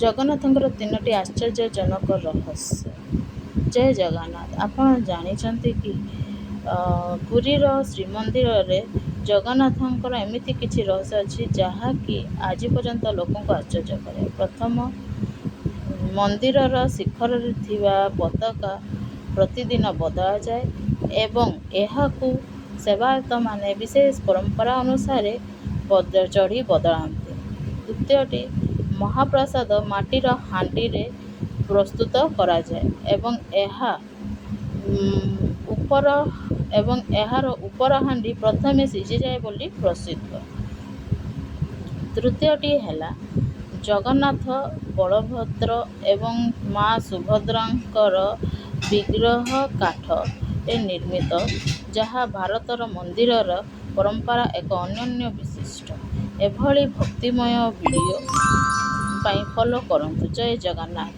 ଜଗନ୍ନାଥଙ୍କର 3ଟି ଆଶ୍ଚର୍ଯ୍ୟଜନକ ରହସ୍ୟ। ଜୟ ଜଗନ୍ନାଥ। ଆପଣ ଜାଣିଛନ୍ତି କି ପୁରୀର ଶ୍ରୀମନ୍ଦିରରେ ଜଗନ୍ନାଥଙ୍କର ଏମିତି କିଛି ରହସ୍ୟ ଅଛି ଯାହାକି ଆଜି ପର୍ଯ୍ୟନ୍ତ ଲୋକଙ୍କୁ ଆଶ୍ଚର୍ଯ୍ୟ କରେ। ପ୍ରଥମ, ମନ୍ଦିରର ଶିଖରରେ ଥିବା ପତାକା ପ୍ରତିଦିନ ବଦଳାଯାଏ ଏବଂ ଏହାକୁ ସେବାୟତମାନେ ବିଶେଷ ପରମ୍ପରା ଅନୁସାରେ ଚଢ଼ି ବଦଳାନ୍ତି। ଦ୍ୱିତୀୟଟି, ମହାପ୍ରସାଦ ମାଟିର ହାଣ୍ଡିରେ ପ୍ରସ୍ତୁତ କରାଯାଏ ଏବଂ ଏହାର ଉପର ହାଣ୍ଡି ପ୍ରଥମେ ସିଝିଯାଏ ବୋଲି ପ୍ରସିଦ୍ଧ। ତୃତୀୟଟି ହେଲା ଜଗନ୍ନାଥ, ବଳଭଦ୍ର ଏବଂ ମା ସୁଭଦ୍ରାଙ୍କର ବିଗ୍ରହ କାଠରେ ନିର୍ମିତ, ଯାହା ଭାରତର ମନ୍ଦିରର ପରମ୍ପରା ଏକ ଅନନ୍ୟ ବିଶିଷ୍ଟ। ଏଭଳି ଭକ୍ତିମୟ ଭିଡ଼ିଓ ପାଇଁ ଫଲୋ କରନ୍ତୁ। ଜୟ ଜଗନ୍ନାଥ।